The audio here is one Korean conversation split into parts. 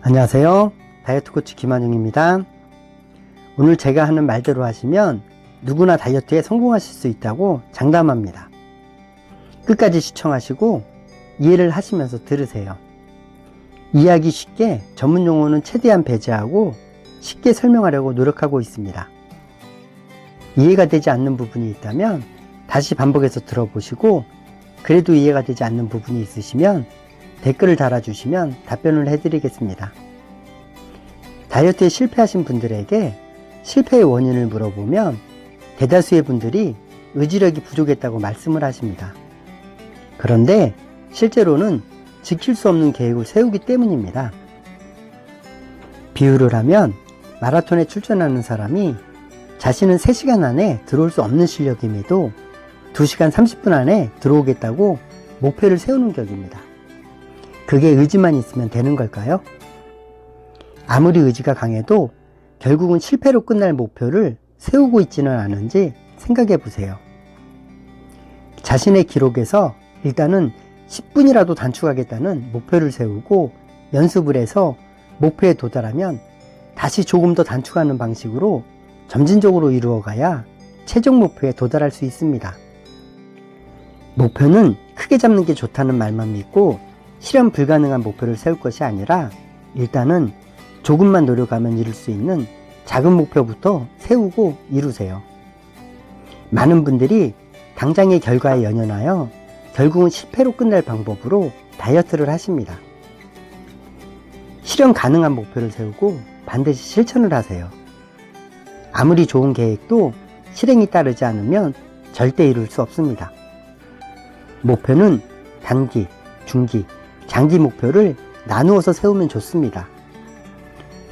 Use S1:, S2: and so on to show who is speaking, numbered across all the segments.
S1: 안녕하세요. 다이어트 코치 김한용입니다. 오늘 제가 하는 말대로 하시면 누구나 다이어트에 성공하실 수 있다고 장담합니다. 끝까지 시청하시고 이해를 하시면서 들으세요. 이해하기 쉽게 전문 용어는 최대한 배제하고 쉽게 설명하려고 노력하고 있습니다. 이해가 되지 않는 부분이 있다면 다시 반복해서 들어보시고, 그래도 이해가 되지 않는 부분이 있으시면 댓글을 달아주시면 답변을 해드리겠습니다. 다이어트에 실패하신 분들에게 실패의 원인을 물어보면 대다수의 분들이 의지력이 부족했다고 말씀을 하십니다. 그런데 실제로는 지킬 수 없는 계획을 세우기 때문입니다. 비유를 하면 마라톤에 출전하는 사람이 자신은 3시간 안에 들어올 수 없는 실력임에도 2시간 30분 안에 들어오겠다고 목표를 세우는 격입니다. 그게 의지만 있으면 되는 걸까요? 아무리 의지가 강해도 결국은 실패로 끝날 목표를 세우고 있지는 않은지 생각해 보세요. 자신의 기록에서 일단은 10분이라도 단축하겠다는 목표를 세우고 연습을 해서 목표에 도달하면 다시 조금 더 단축하는 방식으로 점진적으로 이루어가야 최종 목표에 도달할 수 있습니다. 목표는 크게 잡는 게 좋다는 말만 믿고 실현 불가능한 목표를 세울 것이 아니라 일단은 조금만 노력하면 이룰 수 있는 작은 목표부터 세우고 이루세요. 많은 분들이 당장의 결과에 연연하여 결국은 실패로 끝날 방법으로 다이어트를 하십니다. 실현 가능한 목표를 세우고 반드시 실천을 하세요. 아무리 좋은 계획도 실행이 따르지 않으면 절대 이룰 수 없습니다. 목표는 단기, 중기, 장기 목표를 나누어서 세우면 좋습니다.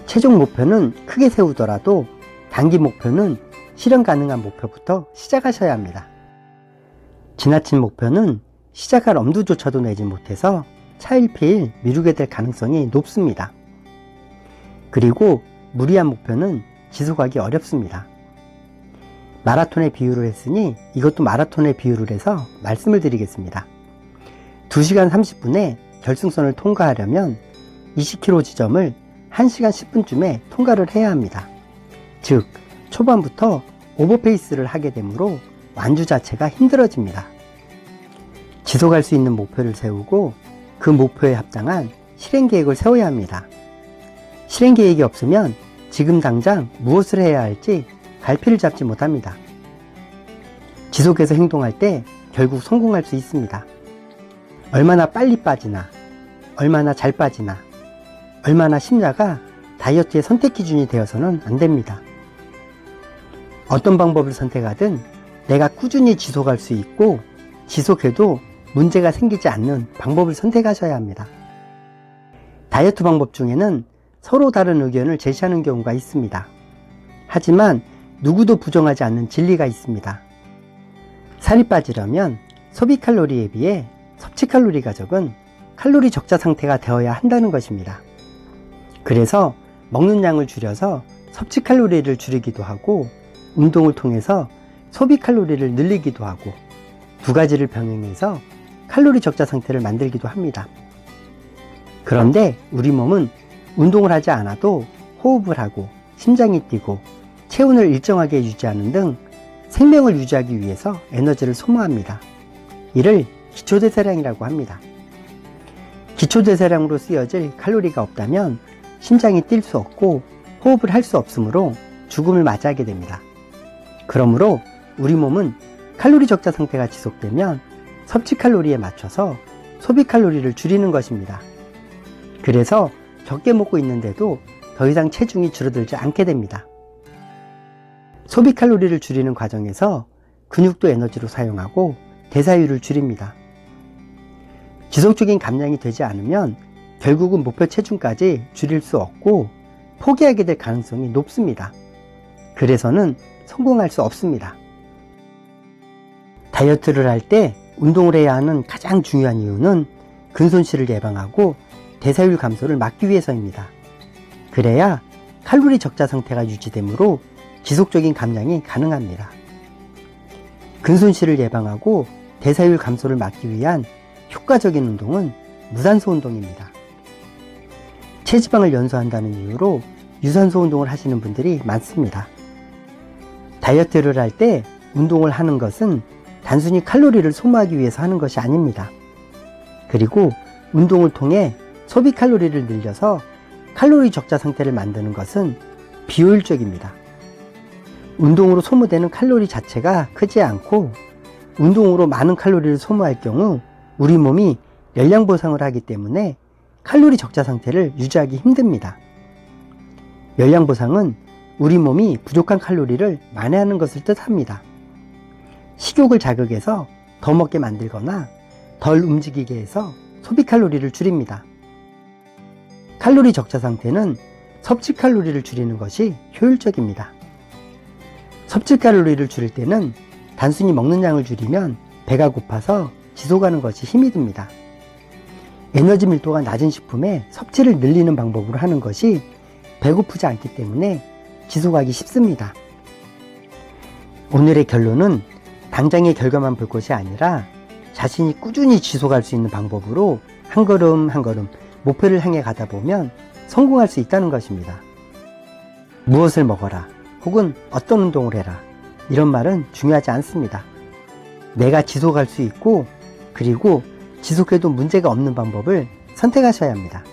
S1: 최종 목표는 크게 세우더라도 단기 목표는 실현 가능한 목표부터 시작하셔야 합니다. 지나친 목표는 시작할 엄두조차도 내지 못해서 차일피일 미루게 될 가능성이 높습니다. 그리고 무리한 목표는 지속하기 어렵습니다. 마라톤의 비유를 했으니 이것도 마라톤의 비유를 해서 말씀을 드리겠습니다. 2시간 30분에 결승선을 통과하려면 20km 지점을 1시간 10분쯤에 통과를 해야 합니다. 즉, 초반부터 오버페이스를 하게 되므로 완주 자체가 힘들어집니다. 지속할 수 있는 목표를 세우고 그 목표에 합당한 실행계획을 세워야 합니다. 실행계획이 없으면 지금 당장 무엇을 해야 할지 갈피를 잡지 못합니다. 지속해서 행동할 때 결국 성공할 수 있습니다. 얼마나 빨리 빠지나, 얼마나 잘 빠지나, 얼마나 쉽냐가 다이어트의 선택 기준이 되어서는 안 됩니다. 어떤 방법을 선택하든 내가 꾸준히 지속할 수 있고 지속해도 문제가 생기지 않는 방법을 선택하셔야 합니다. 다이어트 방법 중에는 서로 다른 의견을 제시하는 경우가 있습니다. 하지만 누구도 부정하지 않는 진리가 있습니다. 살이 빠지려면 소비 칼로리에 비해 섭취 칼로리가 적은 칼로리 적자 상태가 되어야 한다는 것입니다. 그래서 먹는 양을 줄여서 섭취 칼로리를 줄이기도 하고 운동을 통해서 소비 칼로리를 늘리기도 하고 두 가지를 병행해서 칼로리 적자 상태를 만들기도 합니다. 그런데 우리 몸은 운동을 하지 않아도 호흡을 하고 심장이 뛰고 체온을 일정하게 유지하는 등 생명을 유지하기 위해서 에너지를 소모합니다. 이를 기초대사량이라고 합니다. 기초대사량으로 쓰여질 칼로리가 없다면 심장이 뛸 수 없고 호흡을 할 수 없으므로 죽음을 맞이하게 됩니다. 그러므로 우리 몸은 칼로리 적자 상태가 지속되면 섭취 칼로리에 맞춰서 소비 칼로리를 줄이는 것입니다. 그래서 적게 먹고 있는데도 더 이상 체중이 줄어들지 않게 됩니다. 소비 칼로리를 줄이는 과정에서 근육도 에너지로 사용하고 대사율을 줄입니다. 지속적인 감량이 되지 않으면 결국은 목표 체중까지 줄일 수 없고 포기하게 될 가능성이 높습니다. 그래서는 성공할 수 없습니다. 다이어트를 할 때 운동을 해야 하는 가장 중요한 이유는 근손실을 예방하고 대사율 감소를 막기 위해서입니다. 그래야 칼로리 적자 상태가 유지되므로 지속적인 감량이 가능합니다. 근손실을 예방하고 대사율 감소를 막기 위한 효과적인 운동은 무산소 운동입니다. 체지방을 연소한다는 이유로 유산소 운동을 하시는 분들이 많습니다. 다이어트를 할 때 운동을 하는 것은 단순히 칼로리를 소모하기 위해서 하는 것이 아닙니다. 그리고 운동을 통해 소비 칼로리를 늘려서 칼로리 적자 상태를 만드는 것은 비효율적입니다. 운동으로 소모되는 칼로리 자체가 크지 않고 운동으로 많은 칼로리를 소모할 경우 우리 몸이 열량 보상을 하기 때문에 칼로리 적자 상태를 유지하기 힘듭니다. 열량 보상은 우리 몸이 부족한 칼로리를 만회하는 것을 뜻합니다. 식욕을 자극해서 더 먹게 만들거나 덜 움직이게 해서 소비 칼로리를 줄입니다. 칼로리 적자 상태는 섭취 칼로리를 줄이는 것이 효율적입니다. 섭취 칼로리를 줄일 때는 단순히 먹는 양을 줄이면 배가 고파서 지속하는 것이 힘이 듭니다. 에너지 밀도가 낮은 식품에 섭취를 늘리는 방법으로 하는 것이 배고프지 않기 때문에 지속하기 쉽습니다. 오늘의 결론은 당장의 결과만 볼 것이 아니라 자신이 꾸준히 지속할 수 있는 방법으로 한 걸음 한 걸음 목표를 향해 가다 보면 성공할 수 있다는 것입니다. 무엇을 먹어라 혹은 어떤 운동을 해라 이런 말은 중요하지 않습니다. 내가 지속할 수 있고 그리고 지속해도 문제가 없는 방법을 선택하셔야 합니다.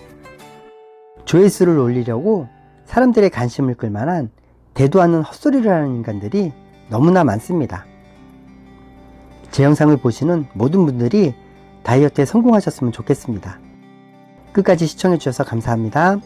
S1: 조회수를 올리려고 사람들의 관심을 끌 만한 대도 않는 헛소리를 하는 인간들이 너무나 많습니다. 제 영상을 보시는 모든 분들이 다이어트에 성공하셨으면 좋겠습니다. 끝까지 시청해 주셔서 감사합니다.